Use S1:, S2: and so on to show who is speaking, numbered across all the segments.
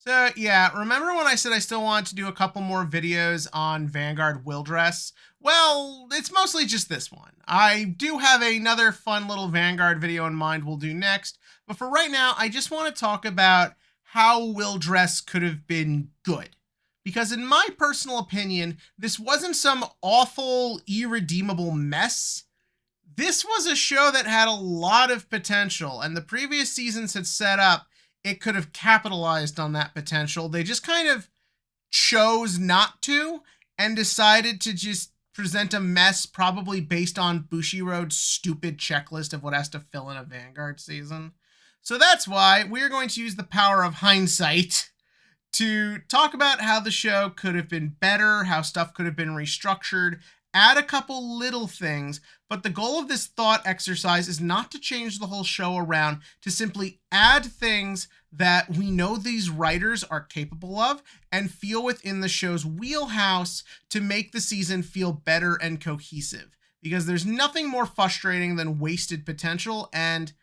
S1: So yeah, remember when I said I still want to do a couple more videos on Vanguard Will+Dress? Well, it's mostly just this one. I do have another fun little Vanguard video in mind we'll do next, but for right now, I just want to talk about how Will+Dress could have been good. Because in my personal opinion, this wasn't some awful, irredeemable mess. This was a show that had a lot of potential, and the previous seasons had set up it could have capitalized on that potential. They just kind of chose not to and decided to just present a mess, probably based on Bushiroad's stupid checklist of what has to fill in a Vanguard season. So that's why we're going to use the power of hindsight to talk about how the show could have been better, how stuff could have been restructured, add a couple little things, but the goal of this thought exercise is not to change the whole show around, to simply add things that we know these writers are capable of and feel within the show's wheelhouse to make the season feel better and cohesive. Because there's nothing more frustrating than wasted potential, and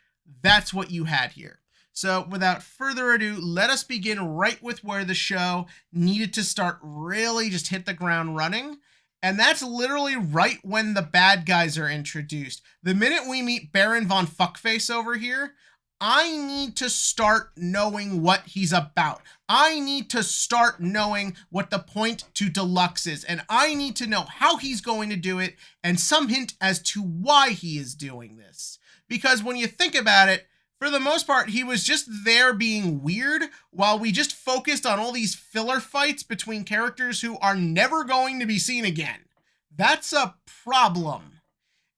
S1: that's what you had here. So without further ado, let us begin right with where the show needed to start really just hit the ground running. And that's literally right when the bad guys are introduced. The minute we meet Baron von Fuckface over here, I need to start knowing what he's about. I need to start knowing what the point to Deluxe is. And I need to know how he's going to do it and some hint as to why he is doing this. Because when you think about it, for the most part, he was just there being weird while we just focused on all these filler fights between characters who are never going to be seen again. That's a problem.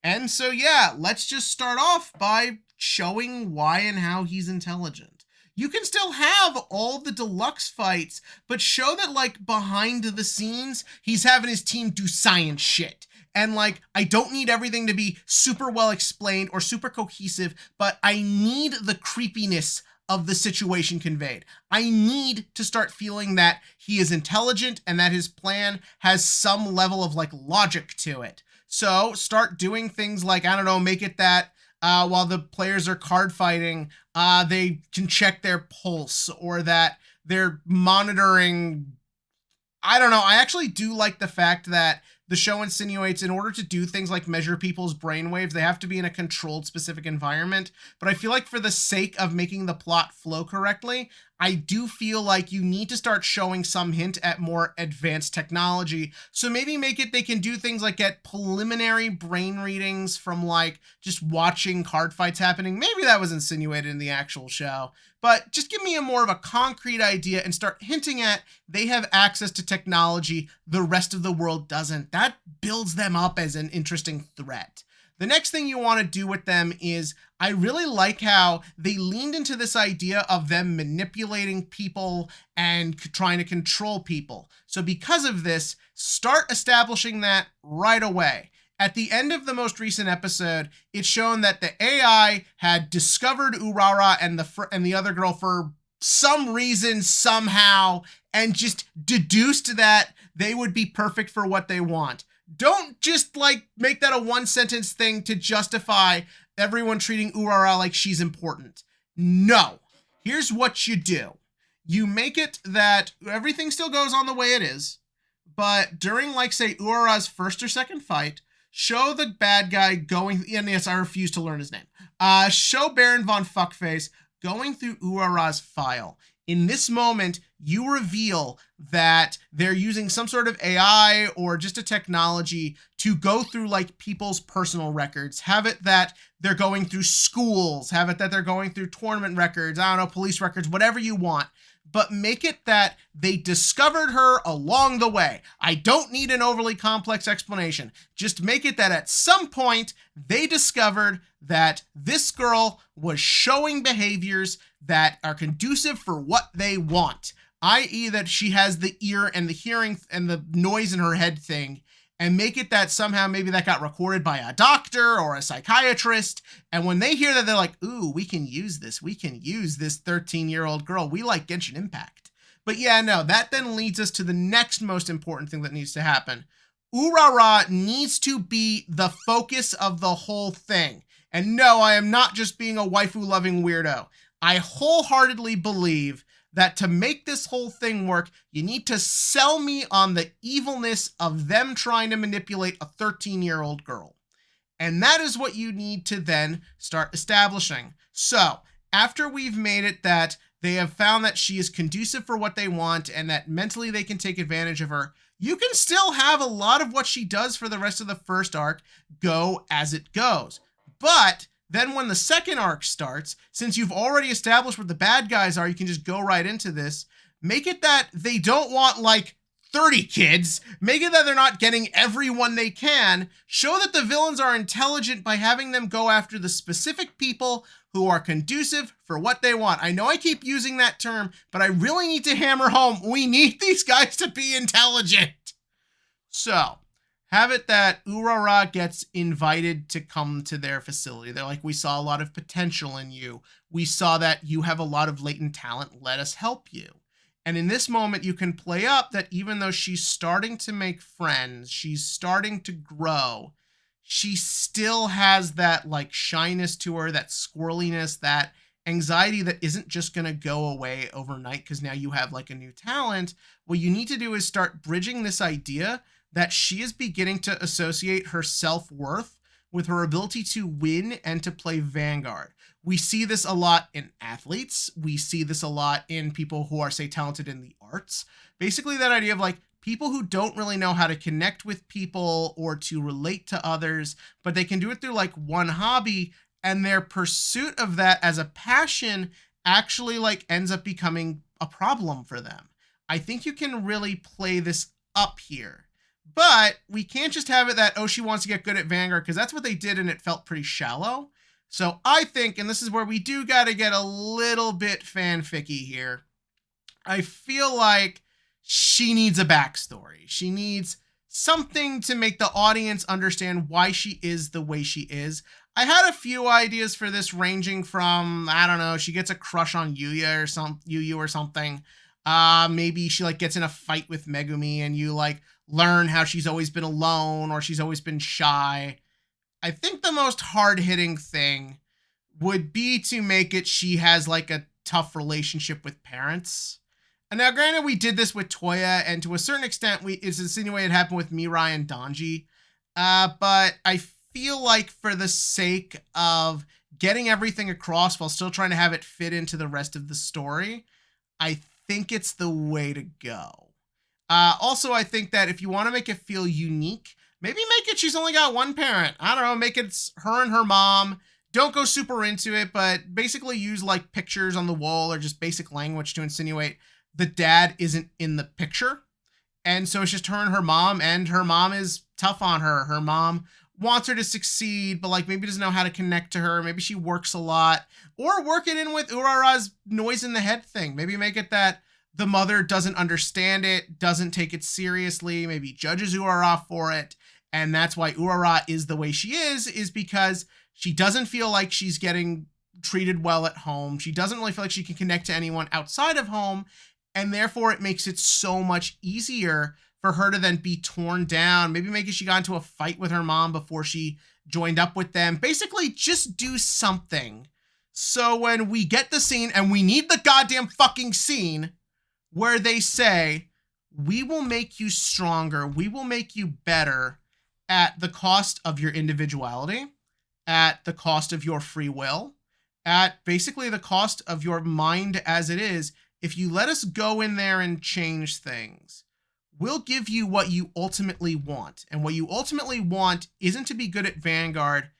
S1: And so, yeah, let's just start off by showing why and how he's intelligent. You can still have all the Deluxe fights, but show that, like, behind the scenes, he's having his team do science shit. And like, I don't need everything to be super well explained or super cohesive, but I need the creepiness of the situation conveyed. I need to start feeling that he is intelligent and that his plan has some level of like logic to it. So start doing things like, I don't know, make it that while the players are card fighting, they can check their pulse, or that they're monitoring. I don't know. I actually do like the fact that the show insinuates in order to do things like measure people's brainwaves, they have to be in a controlled specific environment. But I feel like for the sake of making the plot flow correctly, I do feel like you need to start showing some hint at more advanced technology. So maybe make it they can do things like get preliminary brain readings from like just watching card fights happening. Maybe that was insinuated in the actual show. But just give me a more of a concrete idea and start hinting at they have access to technology the rest of the world doesn't. That builds them up as an interesting threat. The next thing you want to do with them is, I really like how they leaned into this idea of them manipulating people and trying to control people. So because of this, start establishing that right away. At the end of the most recent episode, it's shown that the AI had discovered Urara and the other girl for some reason, somehow, and just deduced that they would be perfect for what they want. Don't just like make that a one-sentence thing to justify everyone treating Urara like she's important. No. Here's what you do. You make it that everything still goes on the way it is, but during, like, say, Urara's first or second fight, show the bad guy going, and yes, I refuse to learn his name. Show Baron von Fuckface going through Urara's file. In this moment, you reveal that they're using some sort of AI or just a technology to go through like people's personal records. Have it that they're going through schools, have it that they're going through tournament records, I don't know, police records, whatever you want. But make it that they discovered her along the way. I don't need an overly complex explanation. Just make it that at some point they discovered that this girl was showing behaviors that are conducive for what they want, i.e. that she has the ear and the hearing and the noise in her head thing, and make it that somehow maybe that got recorded by a doctor or a psychiatrist. And when they hear that, they're like, ooh, we can use this. We can use this 13-year-old girl. We like Genshin Impact. But yeah, no, that then leads us to the next most important thing that needs to happen. Urara needs to be the focus of the whole thing. And no, I am not just being a waifu-loving weirdo. I wholeheartedly believe that to make this whole thing work, you need to sell me on the evilness of them trying to manipulate a 13-year-old girl. And that is what you need to then start establishing. So after we've made it that they have found that she is conducive for what they want and that mentally they can take advantage of her, you can still have a lot of what she does for the rest of the first arc go as it goes. But then when the second arc starts, since you've already established what the bad guys are, you can just go right into this. Make it that they don't want like 30 kids. Make it that they're not getting everyone they can. Show that the villains are intelligent by having them go after the specific people who are conducive for what they want. I know I keep using that term, but I really need to hammer home, we need these guys to be intelligent. So have it that Urara gets invited to come to their facility. They're like, we saw a lot of potential in you. We saw that you have a lot of latent talent. Let us help you. And in this moment, you can play up that even though she's starting to make friends, she's starting to grow, she still has that like shyness to her, that squirreliness, that anxiety that isn't just going to go away overnight because now you have like a new talent. What you need to do is start bridging this idea that she is beginning to associate her self-worth with her ability to win and to play Vanguard. We see this a lot in athletes. We see this a lot in people who are, say, talented in the arts. Basically, that idea of like people who don't really know how to connect with people or to relate to others, but they can do it through like one hobby, and their pursuit of that as a passion actually like ends up becoming a problem for them. I think you can really play this up here. But we can't just have it that, oh, she wants to get good at Vanguard, because that's what they did and it felt pretty shallow. So I think, and this is where we do got to get a little bit fanficky here, I feel like she needs a backstory. She needs something to make the audience understand why she is the way she is. I had a few ideas for this, ranging from, I don't know, she gets a crush on Yuyu or something. Maybe she like gets in a fight with Megumi and you like learn how she's always been alone or she's always been shy. I think the most hard-hitting thing would be to make it she has like a tough relationship with parents. And now granted, we did this with Toya, and to a certain extent it's insinuated it happened with Mirai and Donji. But I feel like for the sake of getting everything across while still trying to have it fit into the rest of the story, I think it's the way to go. Also, I think that if you want to make it feel unique, maybe make it she's only got one parent. I don't know, make it her and her mom. Don't go super into it, but basically use like pictures on the wall or just basic language to insinuate the dad isn't in the picture. And so it's just her and her mom is tough on her. Her mom wants her to succeed, but like maybe doesn't know how to connect to her. Maybe she works a lot, or work it in with Urara's noise in the head thing. Maybe make it that the mother doesn't understand it, doesn't take it seriously, maybe judges Urara for it. And that's why Urara is the way she is because she doesn't feel like she's getting treated well at home. She doesn't really feel like she can connect to anyone outside of home. And therefore it makes it so much easier for her to then be torn down. Maybe make it she got into a fight with her mom before she joined up with them. Basically just do something. So when we get the scene, and we need the goddamn fucking scene, where they say, we will make you stronger, we will make you better at the cost of your individuality, at the cost of your free will, at basically the cost of your mind as it is. If you let us go in there and change things, we'll give you what you ultimately want. And what you ultimately want isn't to be good at Vanguard.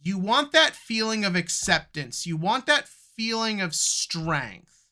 S1: You want that feeling of acceptance. You want that feeling of strength.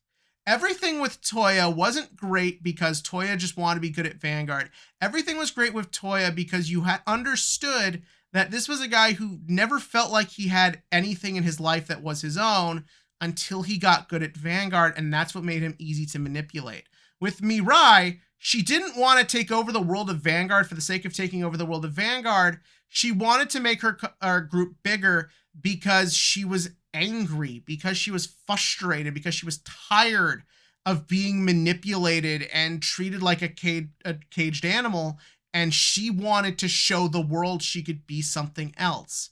S1: Everything with Toya wasn't great because Toya just wanted to be good at Vanguard. Everything was great with Toya because you had understood that this was a guy who never felt like he had anything in his life that was his own until he got good at Vanguard, and that's what made him easy to manipulate. With Mirai, she didn't want to take over the world of Vanguard for the sake of taking over the world of Vanguard. She wanted to make her group bigger because she was angry, because she was frustrated, because she was tired of being manipulated and treated like a caged animal, and she wanted to show the world she could be something else.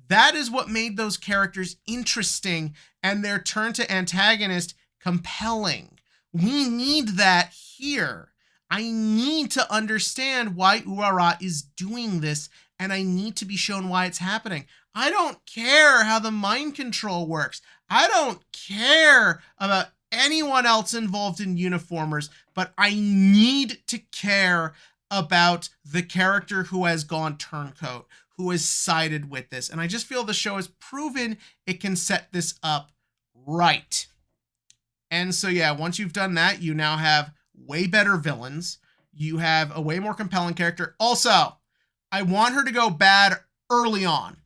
S1: That is what made those characters interesting and their turn to antagonist compelling. We need that here. I need to understand why Urara is doing this, and I need to be shown why it's happening. I don't care how the mind control works. I don't care about anyone else involved in Uniformers, but I need to care about the character who has gone turncoat, who has sided with this. And I just feel the show has proven it can set this up right. And so, yeah, once you've done that, you now have way better villains. You have a way more compelling character. Also, I want her to go bad early on.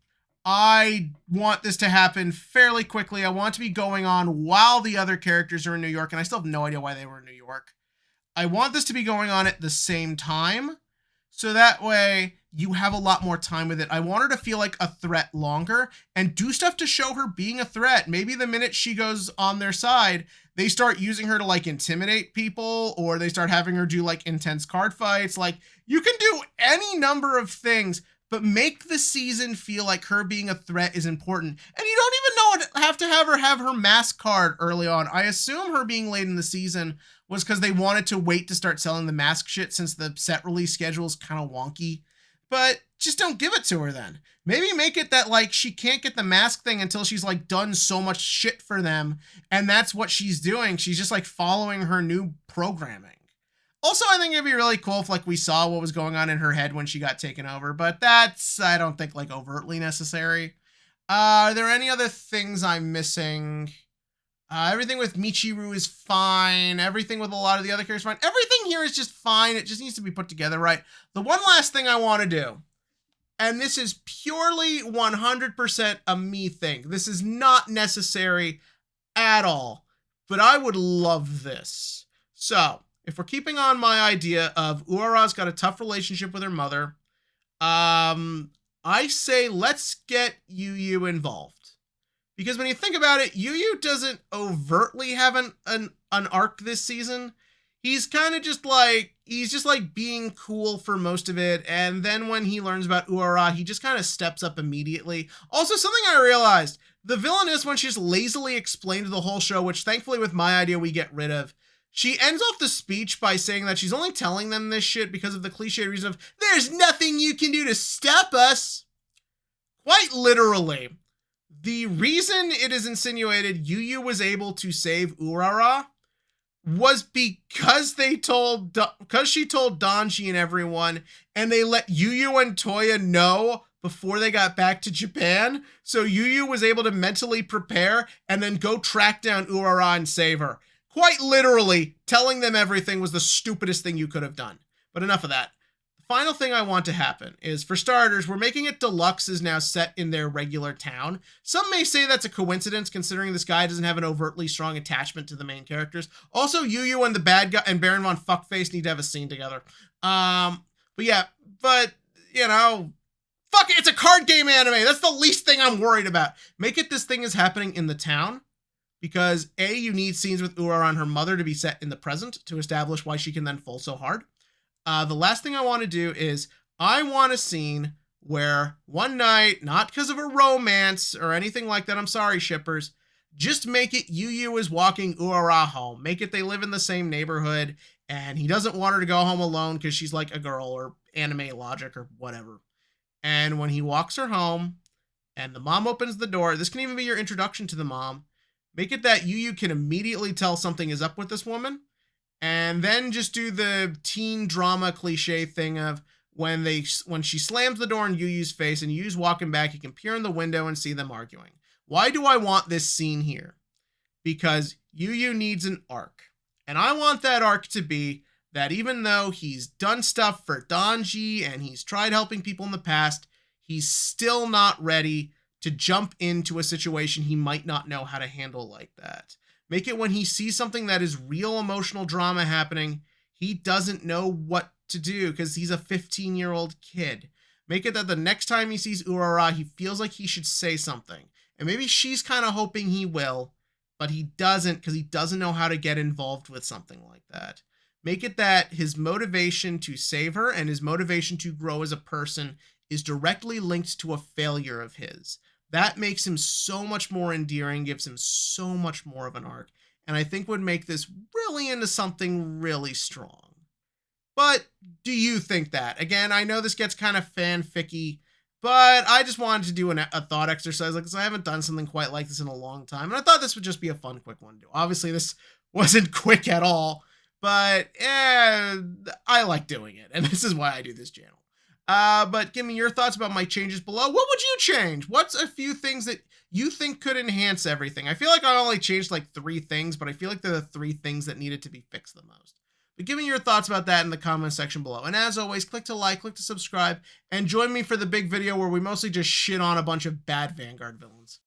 S1: I want this to happen fairly quickly. I want it to be going on while the other characters are in New York, and I still have no idea why they were in New York. I want this to be going on at the same time, so that way you have a lot more time with it. I want her to feel like a threat longer and do stuff to show her being a threat. Maybe the minute she goes on their side, they start using her to like intimidate people, or they start having her do like intense card fights. Like, you can do any number of things, but make the season feel like her being a threat is important. And you don't even have to have her mask card early on. I assume her being late in the season was because they wanted to wait to start selling the mask shit, since the set release schedule is kind of wonky. But just don't give it to her then. Maybe make it that like she can't get the mask thing until she's like done so much shit for them, and that's what she's doing. She's just like following her new programming. Also, I think it'd be really cool if like we saw what was going on in her head when she got taken over, but that's, I don't think, like overtly necessary. Are there any other things I'm missing? Everything with Michiru is fine. Everything with a lot of the other characters is fine. Everything here is just fine. It just needs to be put together right. The one last thing I want to do, and this is purely 100% a me thing. This is not necessary at all, but I would love this. So, if we're keeping on my idea of Urara's got a tough relationship with her mother, I say let's get Yu Yu involved. Because when you think about it, Yu Yu doesn't overtly have an arc this season. He's kind of just like, he's just like being cool for most of it. And then when he learns about Urara, he just kind of steps up immediately. Also, something I realized, the villainess, when she's lazily explained the whole show, which thankfully with my idea we get rid of, she ends off the speech by saying that she's only telling them this shit because of the cliche reason of, there's nothing you can do to stop us. Quite literally. The reason it is insinuated Yu Yu was able to save Urara was because she told Donji and everyone, and they let Yu Yu and Toya know before they got back to Japan. So Yu Yu was able to mentally prepare and then go track down Urara and save her. Quite literally, telling them everything was the stupidest thing you could have done. But enough of that. Final thing I want to happen is, for starters, we're making it Deluxe is now set in their regular town. Some may say that's a coincidence, considering this guy doesn't have an overtly strong attachment to the main characters. Also, Yu Yu and the bad guy and Baron von Fuckface need to have a scene together. But you know, fuck it, it's a card game anime. That's the least thing I'm worried about. Make it this thing is happening in the town, because A, you need scenes with Urara and her mother to be set in the present to establish why she can then fall so hard. The last thing I want to do is, I want a scene where one night, not because of a romance or anything like that, I'm sorry, shippers, just make it Yu Yu is walking Urara home. Make it they live in the same neighborhood, and he doesn't want her to go home alone because she's like a girl, or anime logic or whatever. And when he walks her home, and the mom opens the door, this can even be your introduction to the mom, make it that Yu Yu can immediately tell something is up with this woman. And then just do the teen drama cliche thing of when she slams the door in Yu Yu's face and Yu's walking back, you can peer in the window and see them arguing. Why do I want this scene here? Because Yu Yu needs an arc. And I want that arc to be that even though he's done stuff for Donji and he's tried helping people in the past, he's still not ready to jump into a situation he might not know how to handle like that. Make it when he sees something that is real emotional drama happening, he doesn't know what to do because he's a 15-year-old kid. Make it that the next time he sees Urara, he feels like he should say something. And maybe she's kind of hoping he will, but he doesn't because he doesn't know how to get involved with something like that. Make it that his motivation to save her and his motivation to grow as a person is directly linked to a failure of his. That makes him so much more endearing, gives him so much more of an arc. and I think would make this really into something really strong. But do you think that? Again, I know this gets kind of fanficky, but I just wanted to do a thought exercise because I haven't done something quite like this in a long time. And I thought this would just be a fun, quick one to do. Obviously, this wasn't quick at all, but I like doing it. And this is why I do this channel. But give me your thoughts about my changes below. What would you change? What's a few things that you think could enhance everything? I feel like I only changed like 3 things, but I feel like they're the 3 things that needed to be fixed the most. But give me your thoughts about that in the comment section below. And as always, click to like, click to subscribe, and join me for the big video where we mostly just shit on a bunch of bad Vanguard villains.